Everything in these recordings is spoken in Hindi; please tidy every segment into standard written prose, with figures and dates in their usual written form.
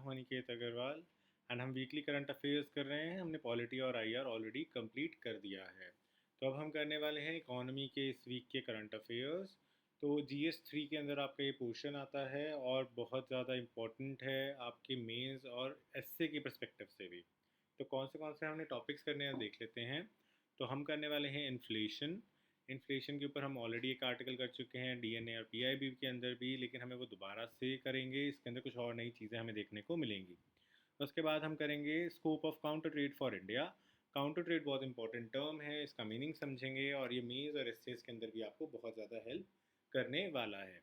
हूँ अनिकेत अग्रवाल एंड हम वीकली करंट अफेयर्स कर रहे हैं। हमने पॉलिटी और आईआर ऑलरेडी कंप्लीट कर दिया है। तो अब हम करने वाले हैं इकोनॉमी के इस वीक के करंट अफेयर्स। तो GS 3 के अंदर आपका ये पोर्शन आता है और बहुत ज़्यादा इम्पोर्टेंट है आपके मेंस और एसए की पर्सपेक्टिव से भी। तो कौन से हमने टॉपिक्स करने हैं देख लेते हैं। तो हम करने वाले हैं इन्फ्लेशन। इन्फ्लेशन के ऊपर हम ऑलरेडी एक आर्टिकल कर चुके हैं डीएनए और पीआईबी के अंदर भी, लेकिन हमें वो दोबारा से करेंगे। इसके अंदर कुछ और नई चीज़ें हमें देखने को मिलेंगी। उसके बाद हम करेंगे scope of counter trade for India. Counter trade बहुत इंपॉर्टेंट टर्म है, इसका मीनिंग समझेंगे और ये मीन्स और एसेस के अंदर भी आपको बहुत ज़्यादा हेल्प करने वाला है।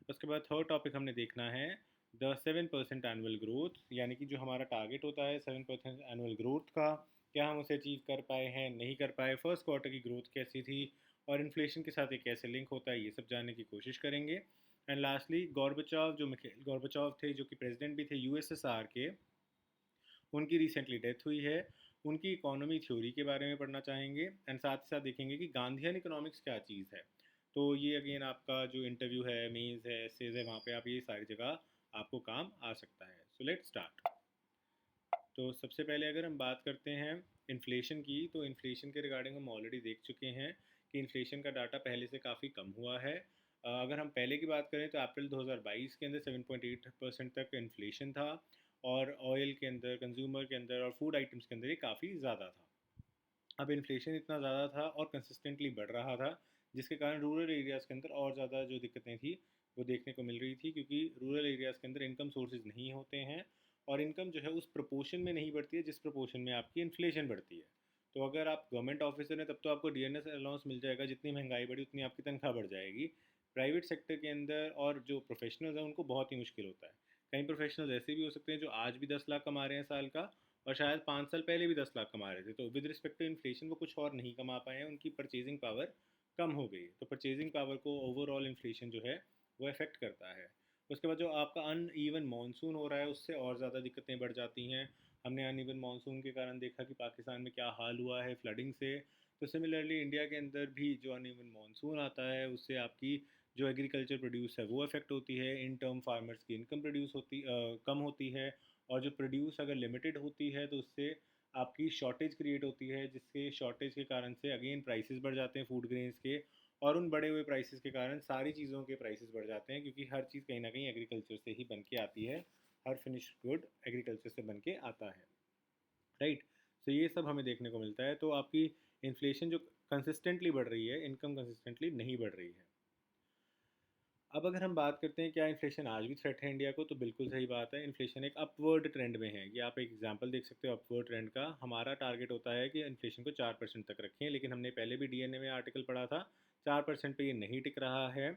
उसके बाद थर्ड टॉपिक हमने देखना है द 7% एनुअल ग्रोथ, यानी कि जो हमारा टारगेट होता है 7% एनुअल ग्रोथ का, क्या हम उसे अचीव कर पाए हैं नहीं कर पाए, फर्स्ट क्वार्टर की ग्रोथ कैसी थी और इन्फ्लेशन के साथ ये कैसे लिंक होता है, ये सब जानने की कोशिश करेंगे। एंड लास्टली गोर्बाचोव, जो मिखाइल गोर्बाचोव थे, जो कि प्रेसिडेंट भी थे यूएसएसआर के, उनकी रिसेंटली डेथ हुई है। उनकी इकोनॉमी थ्योरी के बारे में पढ़ना चाहेंगे एंड साथ ही साथ देखेंगे कि गांधीयन इकोनॉमिक्स क्या चीज़ है। तो ये अगेन आपका जो इंटरव्यू है, मेंस है, एसेज है, वहाँ पे आप ये सारी जगह आपको काम आ सकता है। So let's start. तो सबसे पहले अगर हम बात करते हैं इन्फ्लेशन की, तो इन्फ्लेशन के रिगार्डिंग हम ऑलरेडी देख चुके हैं कि इन्फ्लेशन का डाटा पहले से काफ़ी कम हुआ है। अगर हम पहले की बात करें तो अप्रैल 2022 के अंदर 7.8% तक इन्फ्लेशन था और ऑयल के अंदर, कंज्यूमर के अंदर और फूड आइटम्स के अंदर ये काफ़ी ज़्यादा था। अब इन्फ्लेशन इतना ज़्यादा था और कंसिस्टेंटली बढ़ रहा था, जिसके कारण रूरल एरियाज़ के अंदर और ज़्यादा जो दिक्कतें थी वो देखने को मिल रही थी, क्योंकि रूरल एरियाज़ के अंदर इनकम सोर्सेज नहीं होते हैं और इनकम जो है उस प्रोपोर्शन में नहीं बढ़ती है जिस प्रोपोर्शन में आपकी इन्फ्लेशन बढ़ती है। तो अगर आप गवर्नमेंट ऑफिसर हैं तब तो आपको डीएनएस अलाउंस मिल जाएगा, जितनी महंगाई बढ़ी उतनी आपकी तनख्वाह बढ़ जाएगी। प्राइवेट सेक्टर के अंदर और जो प्रोफेशनल्स हैं उनको बहुत ही मुश्किल होता है। कई प्रोफेशनल्स ऐसे भी हो सकते हैं जो आज भी 10 लाख कमा रहे हैं साल का, और शायद 5 साल पहले भी 10 लाख कमा रहे थे। तो विद रिस्पेक्ट टू इन्फ्लेशन वो कुछ और नहीं कमा पाए हैं, उनकी परचेजिंग पावर कम हो गई। तो परचेजिंग पावर को ओवरऑल इन्फ्लेशन जो है वो अफेक्ट करता है। उसके बाद जो आपका अनइवन मानसून हो रहा है उससे और ज़्यादा दिक्कतें बढ़ जाती हैं। हमने अनइवन मानसून के कारण देखा कि पाकिस्तान में क्या हाल हुआ है फ्लडिंग से। तो सिमिलरली इंडिया के अंदर भी जो अनइवन मानसून आता है उससे आपकी जो एग्रीकल्चर प्रोड्यूस है वो अफेक्ट होती है। इन टर्म फार्मर्स की इनकम कम होती है और जो प्रोड्यूस अगर लिमिटेड होती है तो उससे आपकी शॉर्टेज क्रिएट होती है, जिसके शॉर्टेज के कारण से अगेन प्राइसेस बढ़ जाते हैं फूड ग्रेन्स के, और उन बढ़े हुए प्राइसेस के कारण सारी चीज़ों के प्राइसेस बढ़ जाते हैं, क्योंकि हर चीज़ कहीं ना कहीं एग्रीकल्चर से ही बन के आती है। हर फिनिश गुड एग्रीकल्चर से बन के आता है, राइट। सो ये सब हमें देखने को मिलता है। तो आपकी इन्फ्लेशन जो कंसिस्टेंटली बढ़ रही है, इनकम कंसिस्टेंटली नहीं बढ़ रही है। अब अगर हम बात करते हैं क्या इन्फ्लेशन आज भी थ्रेट है इंडिया को, तो बिल्कुल सही बात है। इन्फ्लेशन एक अपवर्ड ट्रेंड में है। ये आप एक एग्जांपल देख सकते हो अपवर्ड ट्रेंड का। हमारा टारगेट होता है कि इन्फ्लेशन को 4% तक रखें, लेकिन हमने पहले भी डीएनए में आर्टिकल पढ़ा था 4% पे ये नहीं टिक रहा है।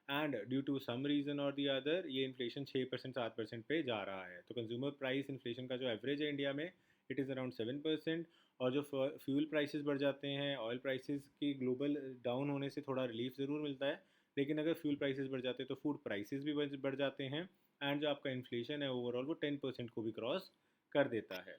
And due to some reason और दी अदर ये इन्फ्लेशन 6% 7% पे जा रहा है। तो कंज्यूमर प्राइस इन्फ्लेशन का जो एवरेज है इंडिया में, इट इज़ अराउंड 7%। और जो फ्यूल प्राइसेस बढ़ जाते हैं, ऑयल प्राइसेस की ग्लोबल डाउन होने से थोड़ा रिलीफ ज़रूर मिलता है, लेकिन अगर फ्यूल प्राइसेस बढ़ जाते हैं तो फूड प्राइसेस भी बढ़ जाते हैं। एंड जो आपका इन्फ्लेशन है ओवरऑल वो 10% को भी क्रॉस कर देता है।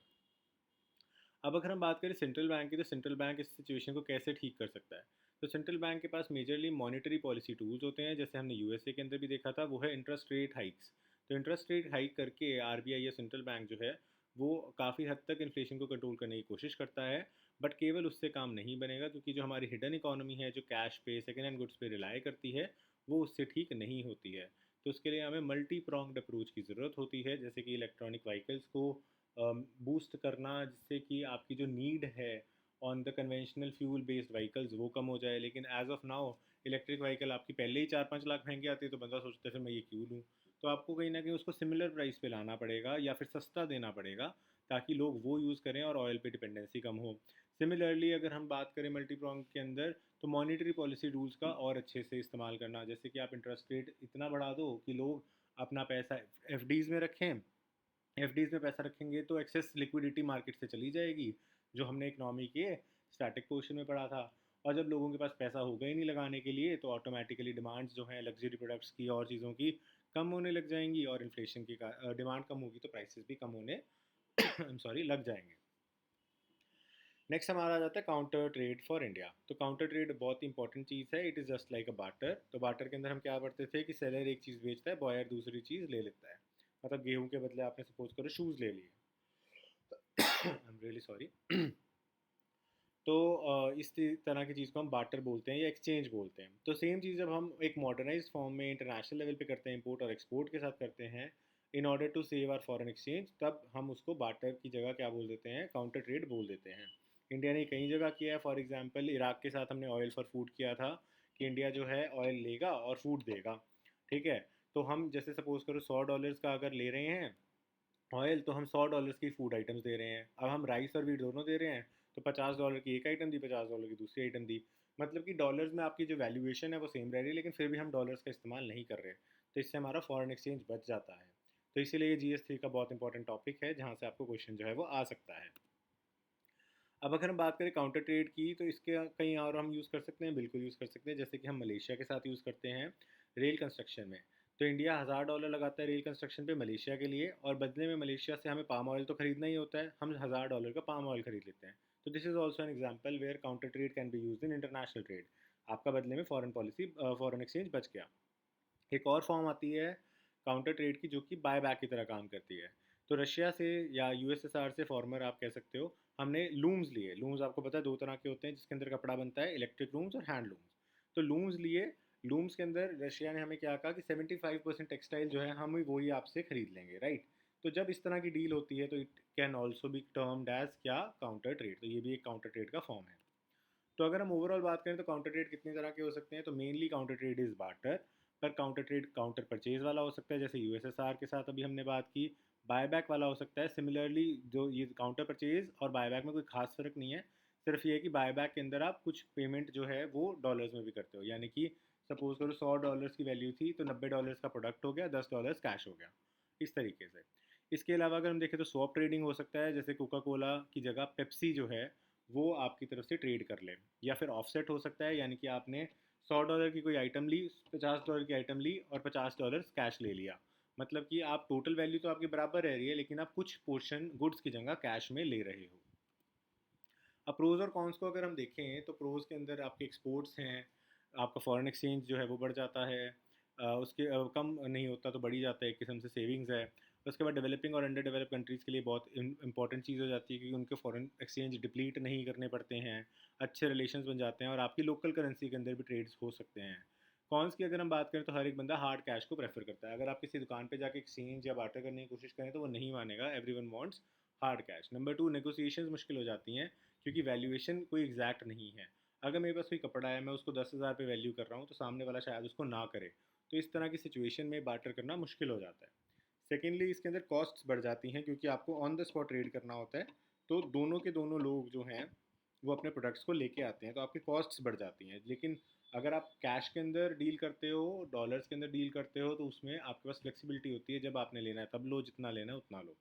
अब अगर हम बात करें सेंट्रल बैंक की, तो सेंट्रल बैंक इस सिचुएशन को कैसे ठीक कर सकता है। तो सेंट्रल बैंक के पास मेजरली मॉनेटरी पॉलिसी टूल्स होते हैं, जैसे हमने यूएसए के अंदर भी देखा था, वो है इंटरेस्ट रेट हाइक्स। तो इंटरेस्ट रेट हाइक करके आरबीआई या सेंट्रल बैंक जो है वो काफ़ी हद तक इन्फ्लेशन को कंट्रोल करने की कोशिश करता है। बट केवल उससे काम नहीं बनेगा, क्योंकि जो हमारी हिडन इकोनॉमी है, जो कैश पे, सेकेंड हैंड गुड्स पे रिलाई करती है, वो उससे ठीक नहीं होती है। तो उसके लिए हमें मल्टी प्रॉन्ग्ड अप्रोच की ज़रूरत होती है, जैसे कि इलेक्ट्रॉनिक व्हीकल्स को बूस्ट करना, जिससे कि आपकी जो नीड है on the conventional fuel based vehicles वो कम हो जाए। लेकिन as of now electric vehicle आपकी पहले ही 4-5 लाख महंगी आती है, तो बंदा सोचता है फिर मैं ये क्यों लूँ। तो आपको कहीं ना कहीं उसको सिमिलर प्राइस पे लाना पड़ेगा या फिर सस्ता देना पड़ेगा, ताकि लोग वो यूज़ करें और ऑयल पे डिपेंडेंसी कम हो। सिमिलरली अगर हम बात करें मल्टी प्रॉन्ग के अंदर, तो मॉनेटरी पॉलिसी रूल्स का और अच्छे से इस्तेमाल करना, जैसे कि आप इंटरेस्ट रेट इतना बढ़ा दो कि लोग अपना पैसा एफडीज़ में रखें। एफडीज़ में पैसा रखेंगे तो एक्सेस लिक्विडिटी मार्केट से चली जाएगी, जो हमने इकनॉमी के स्टैटिक पोर्शन में पढ़ा था। और जब लोगों के पास पैसा होगा ही नहीं लगाने के लिए, तो ऑटोमेटिकली डिमांड्स जो हैं लग्जरी प्रोडक्ट्स की और चीज़ों की कम होने लग जाएंगी, और इन्फ्लेशन की डिमांड कम होगी तो प्राइसेस भी कम होने सॉरी लग जाएंगे। नेक्स्ट हमारा आ जाता है काउंटर ट्रेड फॉर इंडिया। तो काउंटर ट्रेड बहुत इंपॉर्टेंट चीज़ है। It is just like a barter. तो बार्टर के अंदर हम क्या करते थे कि सेलर एक चीज़ बेचता है, बॉयर दूसरी चीज़ ले लेता है। मतलब गेहूं के बदले आपने सपोज करो शूज़ ले लिए। I am really sorry. तो इस तरह की चीज़ को हम बार्टर बोलते हैं या एक्सचेंज बोलते हैं। तो सेम चीज़ जब हम एक मॉडर्नाइज्ड फॉर्म में इंटरनेशनल लेवल पे करते हैं, इंपोर्ट और एक्सपोर्ट के साथ करते हैं in order to save our foreign exchange, तब हम उसको बार्टर की जगह क्या बोल देते हैं, काउंटर ट्रेड बोल देते हैं। इंडिया ने कई जगह किया है। फॉर एग्जांपल इराक के साथ हमने ऑयल फॉर फूड किया था कि इंडिया जो है ऑयल लेगा और फूड देगा। ठीक है। तो हम जैसे सपोज करो $100 का अगर ले रहे हैं ऑयल, तो हम $100 की फूड आइटम्स दे रहे हैं। अब हम राइस और वीट दोनों दे रहे हैं, तो $50 की एक आइटम दी, $50 की दूसरी आइटम दी। मतलब कि डॉलर्स में आपकी जो वैल्यूएशन है वो सेम रह रही है, लेकिन फिर भी हम डॉलर्स का इस्तेमाल नहीं कर रहे, तो इससे हमारा फॉरेन एक्सचेंज बच जाता है। तो इसीलिए ये GS3 का बहुत इंपॉर्टेंट टॉपिक है, जहाँ से आपको क्वेश्चन जो है वो आ सकता है। अब अगर हम बात करें काउंटर ट्रेड की, तो इसके कहीं और हम यूज़ कर सकते हैं, बिल्कुल यूज़ कर सकते हैं। जैसे कि हम मलेशिया के साथ यूज़ करते हैं रेल कंस्ट्रक्शन में। तो इंडिया $1000 लगाता है रेल कंस्ट्रक्शन पे मलेशिया के लिए, और बदले में मलेशिया से हमें पाम ऑयल तो खरीदना ही होता है, हम $1000 का पाम ऑयल खरीद लेते हैं। तो this is also an example where counter trade can be use in international trade. आपका बदले में फॉरेन एक्सचेंज बच गया। एक और फॉर्म आती है काउंटर ट्रेड की, जो कि बाय बैक की तरह काम करती है। तो रशिया से या USSR से, फॉर्मर आप कह सकते हो, हमने लूम्स लिए। लूम्स आपको पता है दो तरह के होते हैं जिसके अंदर कपड़ा बनता है, इलेक्ट्रिक लूम्स और हैंड लूम्स। तो लूम्स लिए, लूम्स के अंदर रशिया ने हमें क्या कहा कि 75% टेक्सटाइल जो है हम वही आपसे खरीद लेंगे, राइट। तो जब इस तरह की डील होती है तो it can also be termed as क्या, काउंटर ट्रेड। तो ये भी एक काउंटर ट्रेड का फॉर्म है। तो अगर हम ओवरऑल बात करें तो काउंटर ट्रेड कितने तरह के हो सकते हैं, तो mainly counter trade is barter. पर काउंटर ट्रेड काउंटर परचेज वाला हो सकता है, जैसे USSR के साथ अभी हमने बात की। बायबैक वाला हो सकता है। सिमिलरली जो ये काउंटर परचेज और बायबैक में कोई खास फर्क नहीं है, सिर्फ ये है कि बायबैक के अंदर आप कुछ पेमेंट जो है वो डॉलर्स में भी करते हो, यानी कि सपोज करो $100 की वैल्यू थी, तो $90 का प्रोडक्ट हो गया, $10 कैश हो गया, इस तरीके से। इसके अलावा अगर हम देखें तो स्वैप ट्रेडिंग हो सकता है, जैसे कोका कोला की जगह पेप्सी जो है वो आपकी तरफ से ट्रेड कर ले। या फिर ऑफसेट हो सकता है, यानी कि आपने $100 की कोई आइटम ली, $50 की आइटम ली और $50 कैश ले लिया। मतलब कि आप टोटल वैल्यू तो आपकी बराबर रह रही है, लेकिन आप कुछ पोर्शन गुड्स की जगह कैश में ले रहे हो। अब प्रोज और कॉन्स को अगर हम देखें तो प्रोज के अंदर आपके एक्सपोर्ट्स हैं, आपका फॉरेन एक्सचेंज जो है वो बढ़ जाता है। उसके कम नहीं होता तो बढ़ी जाता है, एक किस्म से सेविंग्स है। उसके बाद डेवलपिंग और अंडर डेवलप कंट्रीज़ के लिए बहुत इंपॉर्टेंट चीज़ हो जाती है, क्योंकि उनके फॉरेन एक्सचेंज डिप्लीट नहीं करने पड़ते हैं, अच्छे रिलेशंस बन जाते हैं और आपकी लोकल करेंसी के अंदर भी ट्रेड्स हो सकते हैं। कॉन्स की अगर हम बात करें तो हर एक बंदा हार्ड कैश को प्रेफर करता है। अगर आप किसी दुकान पे जाके एक्सचेंज या बार्टर करने की कोशिश करें तो वो नहीं मानेगा, everyone wants hard cash. Number 2, negotiations मुश्किल हो जाती हैं, क्योंकि वैल्यूएशन कोई एग्जैक्ट नहीं है। अगर मेरे पास कोई कपड़ा है, मैं उसको 10,000 पे वैल्यू कर रहा हूँ, तो सामने वाला शायद उसको ना करे। तो इस तरह की सिचुएशन में बार्टर करना मुश्किल हो जाता है। सेकेंडली इसके अंदर कॉस्ट्स बढ़ जाती हैं, क्योंकि आपको ऑन द स्पॉट ट्रेड करना होता है। तो दोनों के दोनों लोग जो हैं वो अपने प्रोडक्ट्स को लेके आते हैं, तो आपकी कॉस्ट्स बढ़ जाती हैं। लेकिन अगर आप कैश के अंदर डील करते हो, डॉलर्स के अंदर डील करते हो, तो उसमें आपके पास फ्लेक्सिबिलिटी होती है, जब आपने लेना है तब लो, जितना लेना है उतना लो।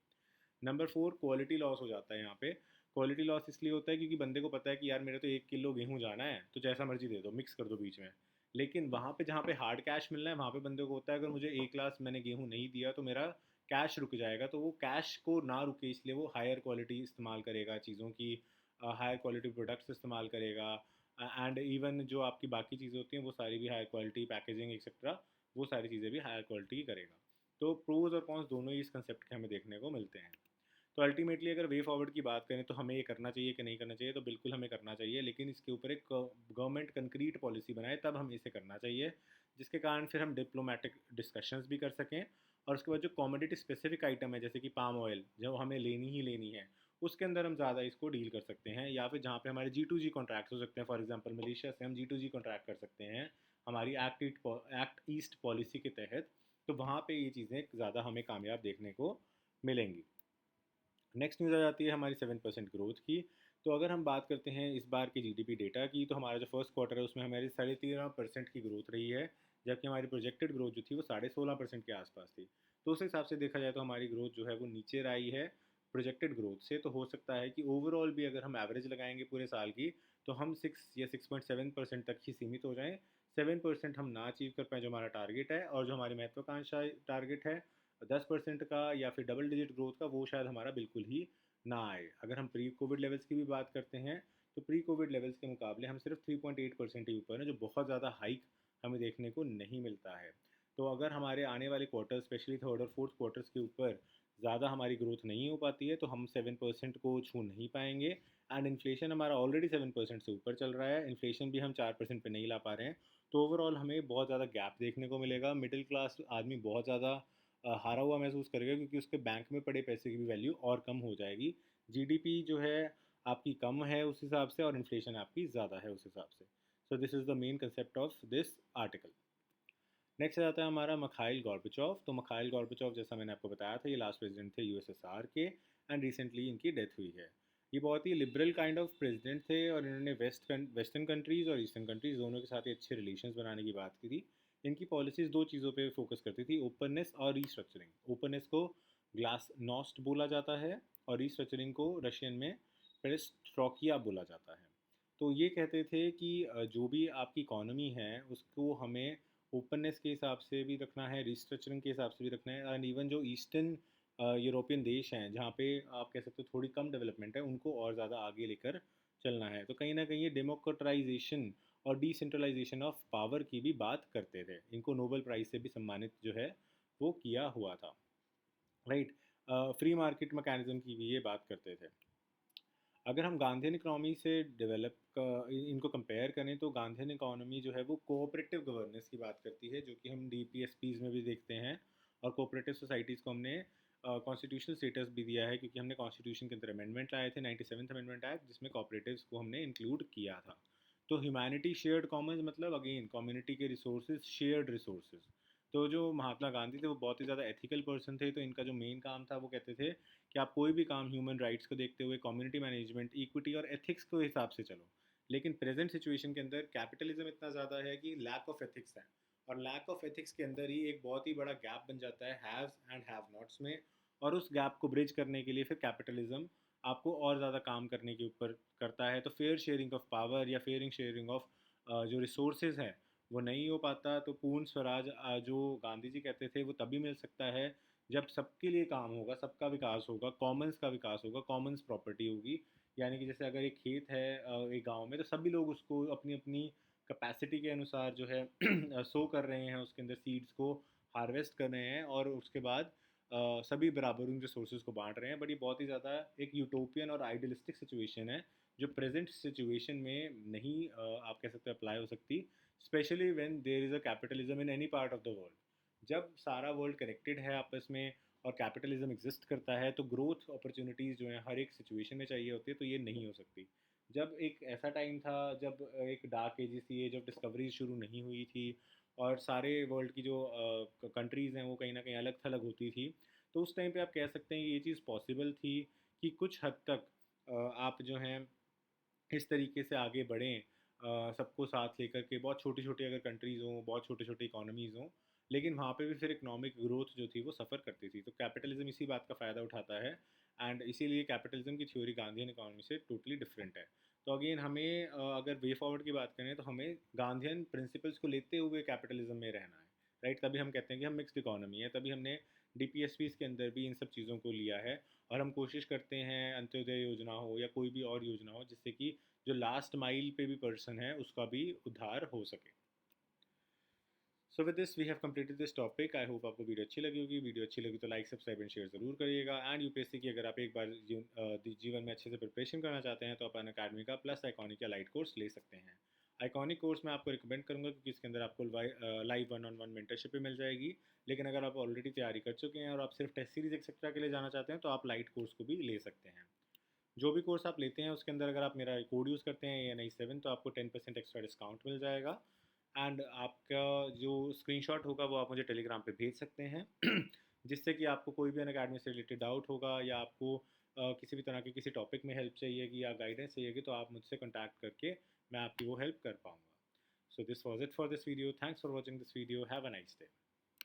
नंबर 4, क्वालिटी लॉस हो जाता है यहाँ पे। क्वालिटी लॉस इसलिए होता है क्योंकि बंदे को पता है कि यार मेरा तो 1 किलो गेहूँ जाना है, तो जैसा मर्जी दे दो, मिक्स कर दो बीच में। लेकिन वहाँ पे जहाँ पे हार्ड कैश मिलना है, वहाँ पे बंदे को होता है अगर मुझे 1 लाख मैंने गेहूँ नहीं दिया तो मेरा कैश रुक जाएगा। तो वो कैश को ना रुके इसलिए वो हायर क्वालिटी इस्तेमाल करेगा चीज़ों की, हायर क्वालिटी प्रोडक्ट्स इस्तेमाल करेगा। एंड इवन जो आपकी बाकी चीज़ें होती हैं वो सारी भी हायर क्वालिटी, पैकेजिंग एक्सेट्रा, वो सारी चीज़ें भी हायर क्वालिटी ही करेगा। तो प्रोज और कॉन्स दोनों ही इस कंसेप्ट के हमें देखने को मिलते हैं। तो अल्टीमेटली अगर वे फॉरवर्ड की बात करें तो हमें ये करना चाहिए कि नहीं करना चाहिए, तो बिल्कुल हमें करना चाहिए, लेकिन इसके ऊपर एक गवर्नमेंट कंक्रीट पॉलिसी बनाए, तब हमें इसे करना चाहिए, जिसके कारण फिर हम डिप्लोमेटिक डिस्कशंस भी कर सकें। और उसके बाद जो कॉमोडिटी स्पेसिफिक आइटम है, जैसे कि पाम ऑयल जो हमें लेनी ही लेनी है, उसके अंदर हम ज़्यादा इसको डील कर सकते हैं। या फिर जहाँ पे हमारे G2G कॉन्ट्रैक्ट्स हो सकते हैं, फॉर एग्जांपल मलेशिया से हम G2G कॉन्ट्रैक्ट कर सकते हैं हमारी एक्ट ईस्ट पॉलिसी के तहत। तो वहाँ पे ये चीज़ें ज़्यादा हमें कामयाब देखने को मिलेंगी। नेक्स्ट न्यूज़ आ जाती है हमारी 7% ग्रोथ की। तो अगर हम बात करते हैं इस बार की GDP डेटा की, तो हमारा जो फर्स्ट क्वार्टर है उसमें हमारी 13.5% की ग्रोथ रही है, जबकि हमारी प्रोजेक्टेड ग्रोथ जो थी वो 16.5% के आसपास थी। तो उस हिसाब से देखा जाए तो हमारी ग्रोथ जो है वो नीचे आई है प्रोजेक्टेड ग्रोथ से। तो हो सकता है कि ओवरऑल भी अगर हम एवरेज लगाएंगे पूरे साल की, तो हम 6 या 6.7% तक ही सीमित हो जाएं। 7% हम ना अचीव कर पाएँ जो हमारा टारगेट है, और जो हमारी महत्वाकांक्षा टारगेट है 10% का या फिर डबल डिजिट ग्रोथ का, वो शायद हमारा बिल्कुल ही ना आए। अगर हम प्री कोविड लेवल्स की भी बात करते हैं, तो प्री कोविड लेवल्स के मुकाबले हम सिर्फ 3.8% ही ऊपर हैं, जो बहुत ज़्यादा हाइक हमें देखने को नहीं मिलता है। तो अगर हमारे आने वाले क्वार्टर स्पेशली थर्ड और फोर्थ क्वार्टर्स के ऊपर ज़्यादा हमारी ग्रोथ नहीं हो पाती है तो हम 7% को छू नहीं पाएंगे। एंड इन्फ्लेशन हमारा ऑलरेडी 7% से ऊपर चल रहा है, इन्फ्लेशन भी हम 4% पे नहीं ला पा रहे हैं। तो ओवरऑल हमें बहुत ज़्यादा गैप देखने को मिलेगा। मिडिल क्लास आदमी बहुत ज़्यादा हारा हुआ महसूस करेगा क्योंकि उसके बैंक में पड़े पैसे की भी वैल्यू और कम हो जाएगी। जीडीपी जो है आपकी कम है उस हिसाब से, और इन्फ्लेशन आपकी ज़्यादा है उस हिसाब से। So this is the main concept of this article. Next आता है हमारा मखाइल गॉर्बेचोव। तो मखाइल गॉर्बेचोव, जैसा मैंने आपको बताया था, ये लास्ट प्रेसिडेंट थे यूएसएसआर के, एंड रिसेंटली इनकी डेथ हुई है। ये बहुत ही लिबरल काइंड ऑफ प्रेसिडेंट थे और इन्होंने वेस्टर्न कंट्रीज़ और ईस्टर्न कंट्रीज़ दोनों के साथ ही अच्छे रिलेशंस बनाने की बात की थी। इनकी पॉलिसीज़ दो चीज़ों पे फोकस करती थी, ओपननेस और रीस्ट्रक्चरिंग। ओपननेस को ग्लास नॉस्ट बोला जाता है और रीस्ट्रक्चरिंग को रशियन में पेरेस्ट्रोकिया बोला जाता है। तो ये कहते थे कि जो भी आपकी इकोनॉमी है उसको हमें ओपननेस के हिसाब से भी रखना है, रिस्ट्रक्चरिंग के हिसाब से भी रखना है, एंड इवन जो ईस्टर्न यूरोपियन देश हैं जहाँ पे आप कह सकते हो थोड़ी कम डेवलपमेंट है, उनको और ज़्यादा आगे लेकर चलना है। तो कहीं ना कहीं ये डेमोक्रेटाइजेशन और डिसेंट्रलाइजेशन ऑफ पावर की भी बात करते थे। इनको नोबेल प्राइज़ से भी सम्मानित जो है वो किया हुआ था, राइट। फ्री मार्केट मैकेनिज्म की भी ये बात करते थे। अगर हम गांधीयन इकोनॉमी से इनको कंपेयर करें तो गांधीयन इकोनॉमी जो है वो कोऑपरेटिव गवर्नेंस की बात करती है, जो कि हम डीपीएसपीज में भी देखते हैं। और कोऑपरेटिव सोसाइटीज़ को हमने कॉन्स्टिट्यूशनल स्टेटस भी दिया है क्योंकि हमने कॉन्स्टिट्यूशन के अंदर अमेंडमेंट लाए थे, 97th अमेंडमेंट एक्ट, जिसमें कॉपरेटिव्स को हमने इंक्लूड किया था। तो ह्यूमैनिटी शेयर्ड कॉमन्स मतलब अगेन कम्युनिटी के रिसोर्सेज, शेयर्ड रिसोर्सेज। तो जो महात्मा गांधी थे वो बहुत ही ज़्यादा एथिकल पर्सन थे, तो इनका जो मेन काम था वो कहते थे कि आप कोई भी काम ह्यूमन राइट्स को देखते हुए कम्युनिटी मैनेजमेंट, इक्विटी और एथिक्स के हिसाब से चलो। लेकिन प्रेजेंट सिचुएशन के अंदर कैपिटलिज्म इतना ज़्यादा है कि लैक ऑफ एथिक्स है, और लैक ऑफ एथिक्स के अंदर ही एक बहुत ही बड़ा गैप बन जाता है हैव्स एंड हैव नॉट्स में। और उस गैप को ब्रिज करने के लिए फिर कैपिटलिज्म आपको और ज़्यादा काम करने के ऊपर करता है। तो फेयर शेयरिंग ऑफ पावर या फेयर शेयरिंग ऑफ जो रिसोर्सेज हैं वो नहीं हो पाता। तो पूर्ण स्वराज जो गांधी जी कहते थे वो तभी मिल सकता है जब सबके लिए काम होगा, सबका विकास होगा, कॉमन्स का विकास होगा, कॉमन्स प्रॉपर्टी होगी। यानी कि जैसे अगर एक खेत है एक गांव में, तो सभी लोग उसको अपनी अपनी कैपेसिटी के अनुसार जो है सो कर रहे हैं, उसके अंदर सीड्स को हार्वेस्ट कर रहे हैं, और उसके बाद सभी बराबर उन रिसोर्सेज को बांट रहे हैं। बट ये बहुत ही ज़्यादा एक यूटोपियन और आइडियलिस्टिक सिचुएशन है जो प्रेजेंट सिचुएशन में नहीं आप कह सकते अप्लाई हो सकती, especially when there is a capitalism in any part of the world. जब सारा वर्ल्ड कनेक्टेड है आपस में और कैपिटलिज्म एग्जिस्ट करता है तो ग्रोथ अपॉर्चुनिटीज़ जो है हर एक सिचुएशन में चाहिए होती है, तो ये नहीं हो सकती। जब एक ऐसा टाइम था जब एक डार्क एजेस थी, जब डिस्कवरीज शुरू नहीं हुई थी और सारे वर्ल्ड की जो कंट्रीज़ हैं वो कहीं ना कहीं अलग थलग होती थी, तो उस टाइम पे आप कह सकते हैं कि ये चीज़ पॉसिबल थी कि कुछ हद तक आप जो हैं इस तरीके से आगे बढ़ें, सबको साथ लेकर के। बहुत छोटी छोटी अगर कंट्रीज़ हों, बहुत छोटे छोटे इकोनॉमीज़ हों, लेकिन वहाँ पे भी फिर इकोनॉमिक ग्रोथ जो थी वो सफ़र करती थी। तो कैपिटलिज्म इसी बात का फ़ायदा उठाता है, एंड इसीलिए कैपिटलिज्म की थ्योरी गांधीयन इकोनॉमी से टोटली डिफरेंट है। तो अगेन हमें अगर वे फॉरवर्ड की बात करें तो हमें गांधीयन प्रिंसिपल्स को लेते हुए कैपिटलिज्म में रहना है, राइट। तभी हम कहते हैं कि हम मिक्स्ड इकोनॉमी है, तभी हमने डीपीएसपीज़ के अंदर भी इन सब चीज़ों को लिया है। और हम कोशिश करते हैं अंत्योदय योजना हो या कोई भी और योजना हो जिससे कि जो लास्ट माइल पे भी पर्सन है उसका भी उद्धार हो सके। So with this we have completed this topic. I hope आपको वीडियो अच्छी लगी होगी। वीडियो अच्छी लगी तो लाइक, सब्सक्राइब एंड शेयर ज़रूर करिएगा। एंड यूपीएससी की अगर आप एक बार जीवन में अच्छे से प्रिपरेशन करना चाहते हैं तो अपन अकेडमी का प्लस आइकॉनिक या लाइट कोर्स ले सकते हैं। आइकॉनिक कोर्स मैं आपको रिकमेंड करूँगा क्योंकि इसके अंदर आपको लाइव 1-on-1 मेंटरशिप भी मिल जाएगी। लेकिन अगर आप ऑलरेडी तैयारी कर चुके हैं और आप सिर्फ टेस्ट सीरीज एक्सेट्रा के लिए जाना चाहते हैं तो आप लाइट कोर्स को भी ले सकते हैं। जो भी कोर्स आप लेते हैं उसके अंदर अगर आप मेरा कोड यूज़ करते हैं ANI7 तो आपको 10% एक्स्ट्रा डिस्काउंट मिल जाएगा। एंड आपका जो स्क्रीनशॉट होगा वो आप मुझे टेलीग्राम पे भेज सकते हैं जिससे कि आपको कोई भी अनअकैडमी से रिलेटेड डाउट होगा या आपको किसी भी तरह के किसी टॉपिक में हेल्प चाहिएगी या गाइडेंस चाहिएगी तो आप मुझसे कॉन्टैक्ट करके मैं आपकी वो हेल्प कर पाऊँगा। So this was it for this video. Thanks for watching this video. Have a nice day.